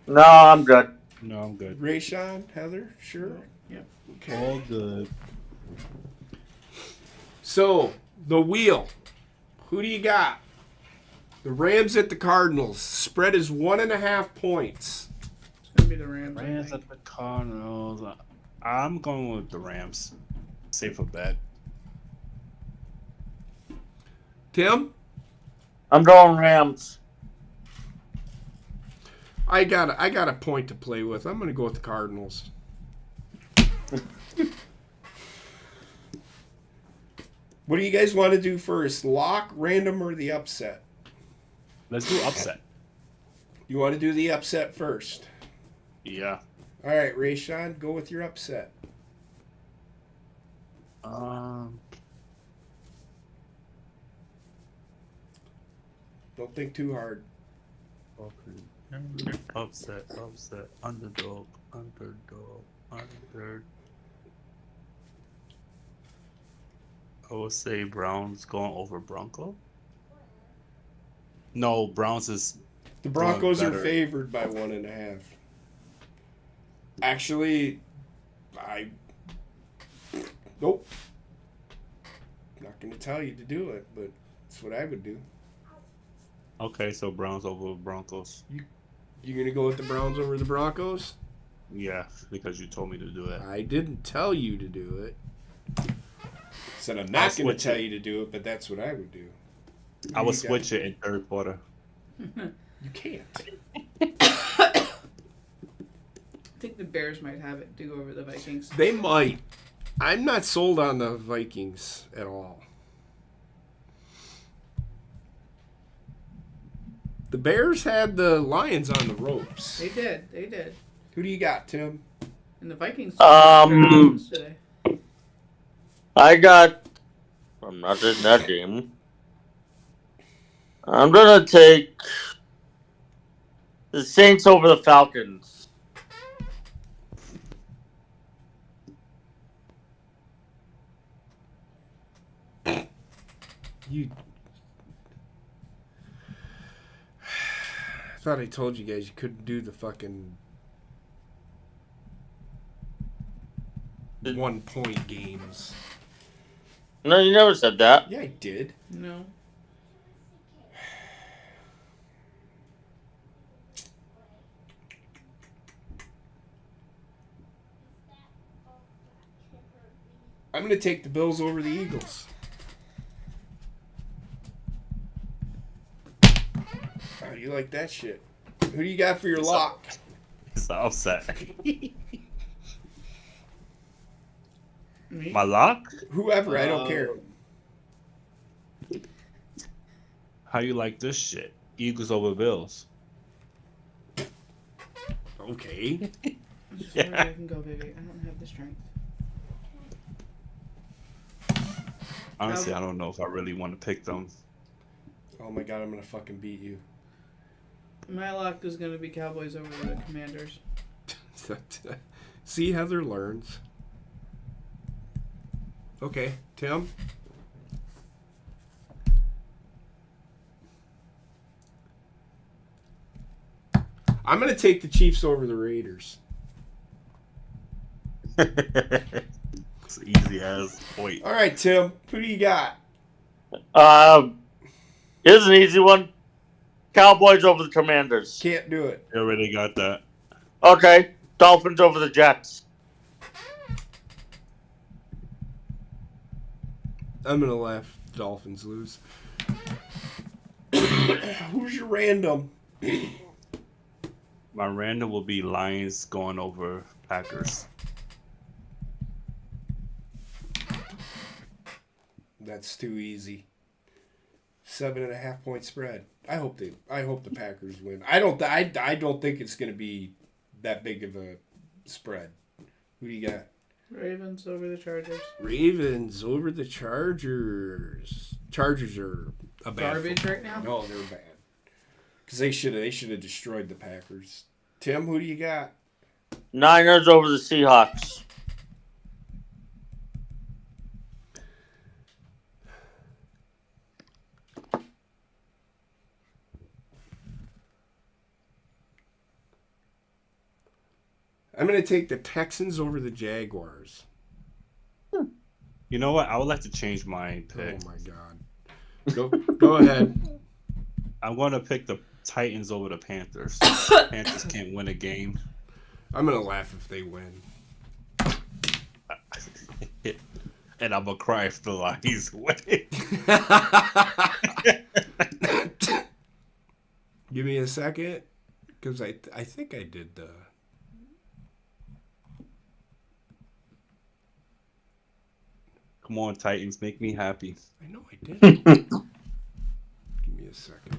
No, I'm good. No, I'm good. Rayshawn, Heather, sure. Yep. Okay. All good. So the wheel. Who do you got? The Rams at the Cardinals. Spread is 1.5 points. It's gonna be the Rams. I Rams think. at the Cardinals. I'm going with the Rams. Safer bet. Tim? I'm going Rams. I got a point to play with. I'm gonna go with the Cardinals. What do you guys want to do first? Lock, random, or the upset? Let's do upset. You want to do the upset first? Yeah. All right, Rayshawn, go with your upset. Um. Don't think too hard. Okay. Upset. Underdog. I would say Browns going over Bronco. No, Browns is The Broncos are better. favored by 1.5. Actually, nope. Not going to tell you to do it, but that's what I would do. Okay, so Browns over Broncos. You going to go with the Browns over the Broncos? Yeah, because you told me to do it. I didn't tell you to do it. Said I'm I'll not going to switch tell it. you to do it, but that's what I would do. I Who would you got? switch it in third quarter. You can't. I think the Bears might have it to go over the Vikings. They might. I'm not sold on the Vikings at all. The Bears had the Lions on the ropes. They did. They did. Who do you got, Tim? And the Vikings. Today. I got. I'm not in that game. I'm gonna take the Saints over the Falcons. You. I thought I told you guys you couldn't do the fucking 1-point games. No, you never said that. Yeah, I did. No. I'm going to take the Bills over the Eagles. How do you like that shit? Who do you got for your lock? It's the upset. Me? My lock? Whoever, I don't care. How you like this shit? Eagles over Bills. Okay. As far as I can go, baby. I don't have the strength. Honestly, I don't know if I really want to pick them. Oh my god, I'm going to fucking beat you. My lock is going to be Cowboys over the Commanders. See, Heather learns. Okay, Tim? I'm going to take the Chiefs over the Raiders. It's an easy as point. All right, Tim. Who do you got? Here's an easy one. Cowboys over the Commanders. Can't do it. You already got that. Okay. Dolphins over the Jets. I'm going to laugh. Dolphins lose. Who's your random? My random will be Lions going over Packers. That's too easy. 7.5 point spread. I hope the Packers win. I don't think it's going to be that big of a spread. Who do you got? Ravens over the Chargers. Ravens over the Chargers. Chargers are a bad Garbage football. right now? No, they're bad. Because they should have destroyed the Packers. Tim, who do you got? Niners over the Seahawks. I'm going to take the Texans over the Jaguars. You know what? I would like to change my pick. Oh my God. Go ahead. I'm going to pick the Titans over the Panthers. Panthers can't win a game. I'm going to laugh if they win. And I'm going to cry if the Lions win. Give me a second, because I think I did the... Come on, Titans, make me happy. I know I did. Give me a second.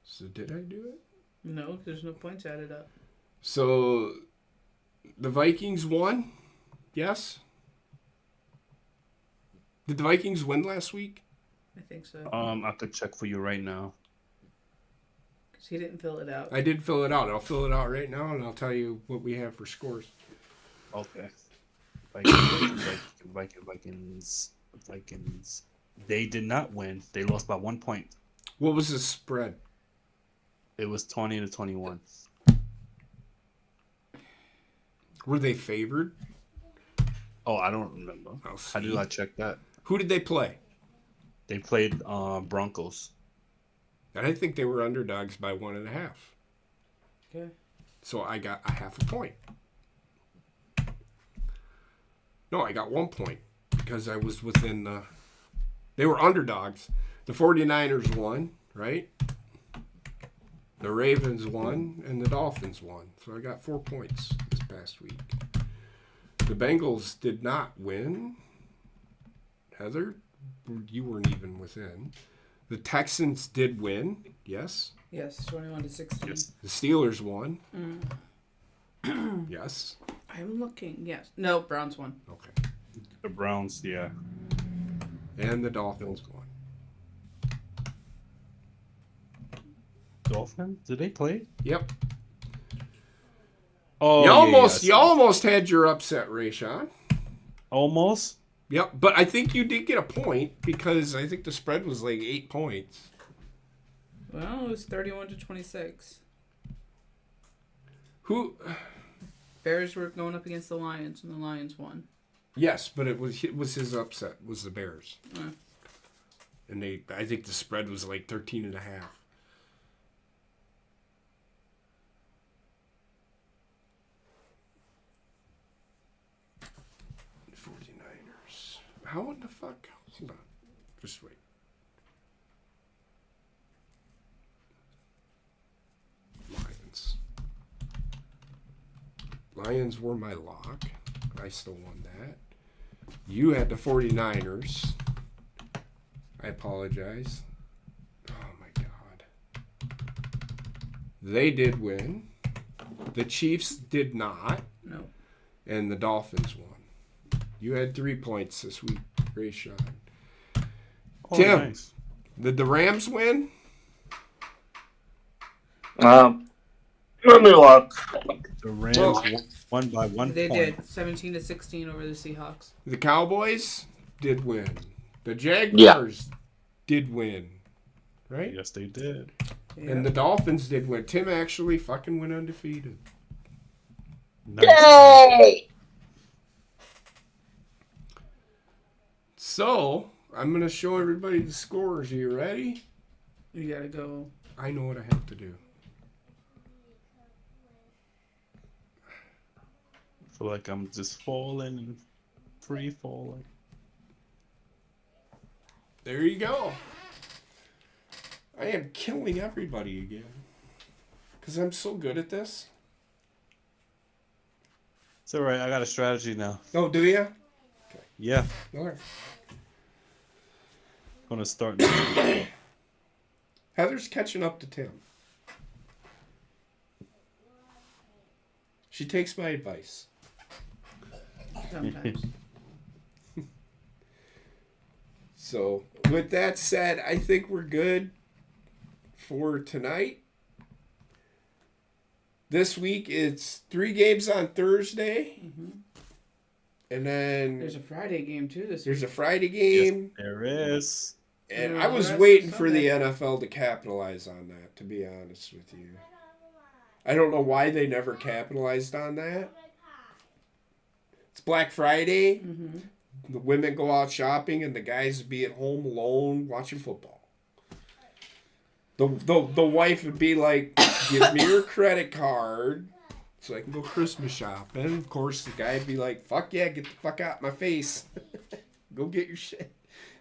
So did I do it? No, there's no points added up. So the Vikings won? Yes? Did the Vikings win last week? I think so. I could check for you right now. Because he didn't fill it out. I did fill it out. I'll fill it out right now, and I'll tell you what we have for scores. Okay. Vikings. They did not win. They lost by 1 point. What was the spread? It was 20-21. Were they favored? Oh, I don't remember. I'll How did see. I check that? Who did they play? They played Broncos. And I think they were underdogs by 1.5. Okay. So I got a half a point. No, I got 1 point because I was within the... They were underdogs. The 49ers won, right? The Ravens won, and the Dolphins won. So I got 4 points this past week. The Bengals did not win. Heather, you weren't even within. The Texans did win, yes. Yes, 21-16. Yes. The Steelers won. Yes. I'm looking. Yes. No, Browns won. Okay. The Browns, yeah. And the Dolphins won. Dolphins? Did they play? Yep. Oh, You almost had your upset, Rayshawn. Almost? Yep, but I think you did get a point because I think the spread was like 8 points. Well, it was 31-26. Who? Bears were going up against the Lions, and the Lions won. Yes, but it was his upset was the Bears, Uh, and I think the spread was like 13.5. 49ers. How in the fuck? Hold on. Just wait. Lions were my lock. I still won that. You had the 49ers. I apologize. Oh my God. They did win. The Chiefs did not. no. And the Dolphins won. You had 3 points this week, Rayshawn. Oh, Tim, nice. did the Rams win? Let me look. The Rams won by 1 They point. did 17-16 over the Seahawks. The Cowboys did win. The Jaguars did win. Right? Yes, they did. Yeah. And the Dolphins did win. Tim actually fucking went undefeated. Nice. Yay! So, I'm going to show everybody the scores. Are you ready? You gotta go. I know what I have to do. I feel like I'm just falling and free falling. There you go. I am killing everybody again. Because I'm so good at this. It's alright, I got a strategy now. Oh, do you? Yeah, All right. gonna start next week. Heather's catching up to Tim. She takes my advice. Sometimes. So, with that said, I think we're good for tonight. This week it's 3 games on Thursday. Mm-hmm. And then There's a Friday game too this there's week. a Friday game. Yes, there is. And Yeah, I the was rest waiting is for the Sunday. NFL to capitalize on that, to be honest with you. I don't know why they never capitalized on that. It's Black Friday. Mm-hmm. The women go out shopping and the guys be at home alone watching football. The wife would be like, give me your credit card so I can go Christmas shopping. Of course, the guy would be like, fuck yeah, get the fuck out my face. Go get your shit.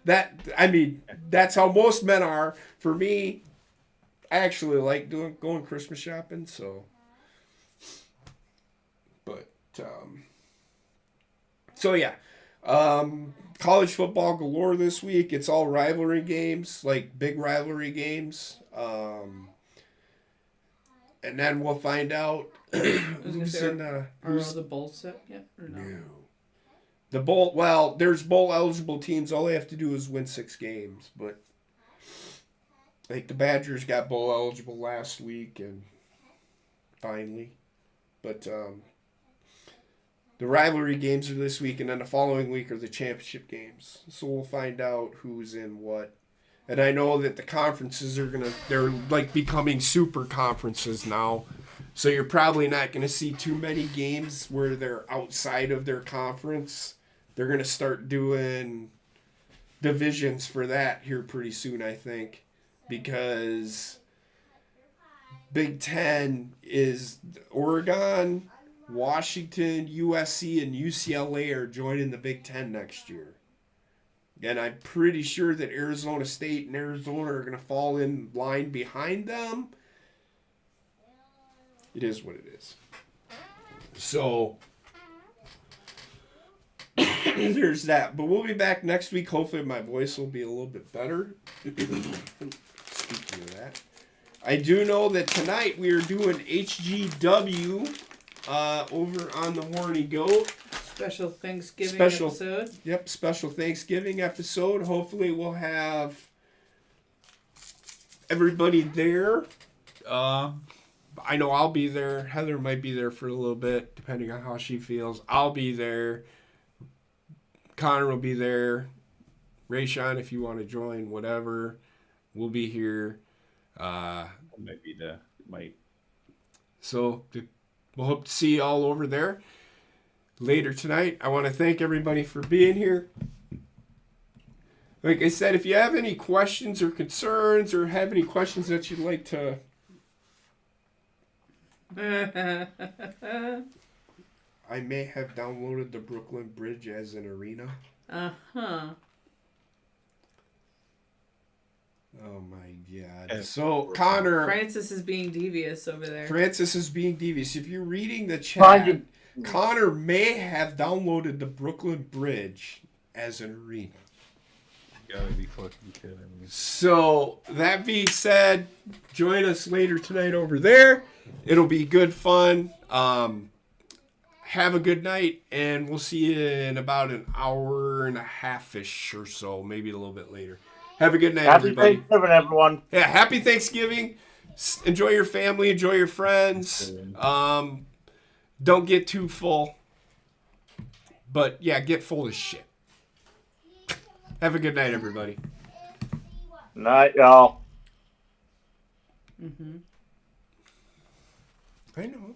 That's how most men are. For me, I actually like going Christmas shopping, so. But, so yeah. College football galore this week. It's all rivalry games, like big rivalry games. And then we'll find out who's in Are all the bowls set yet or no? No. The bowl. Well, there's bowl eligible teams. All they have to do is win 6 games. But like the Badgers got bowl eligible last week, and finally, but the rivalry games are this week, and then the following week are the championship games. So we'll find out who's in what. And I know that the conferences they're like becoming super conferences now. So you're probably not going to see too many games where they're outside of their conference. They're going to start doing divisions for that here pretty soon, I think. Because Big Ten is Oregon, Washington, USC, and UCLA are joining the Big Ten next year. And I'm pretty sure that Arizona State and Arizona are going to fall in line behind them. It is what it is. So, there's that. But we'll be back next week. Hopefully my voice will be a little bit better. Speaking of that. I do know that tonight we are doing HGW over on the Horny Goat. Special Thanksgiving episode. Yep, special Thanksgiving episode. Hopefully we'll have everybody there. I know I'll be there. Heather might be there for a little bit, depending on how she feels. I'll be there. Connor will be there. Rayshawn, if you want to join, whatever. We'll be here. Might be there. Might. So we'll hope to see you all over there later tonight. I want to thank everybody for being here. Like I said, if you have any questions or concerns or have any questions that you'd like to... I may have downloaded the Brooklyn Bridge as an arena. Uh-huh. Oh my God. So, Connor... Francis is being devious over there. Francis is being devious. If you're reading the chat, Connor may have downloaded the Brooklyn Bridge as an arena. You gotta be fucking kidding me. So, that being said, join us later tonight over there. It'll be good fun. Have a good night, and we'll see you in about an hour and a half-ish or so, maybe a little bit later. Have a good night, everybody. Happy Thanksgiving, everyone. Yeah, happy Thanksgiving. Enjoy your family. Enjoy your friends. Don't get too full. But, yeah, get full of shit. Have a good night, everybody. Night, y'all. Mm-hmm. I know.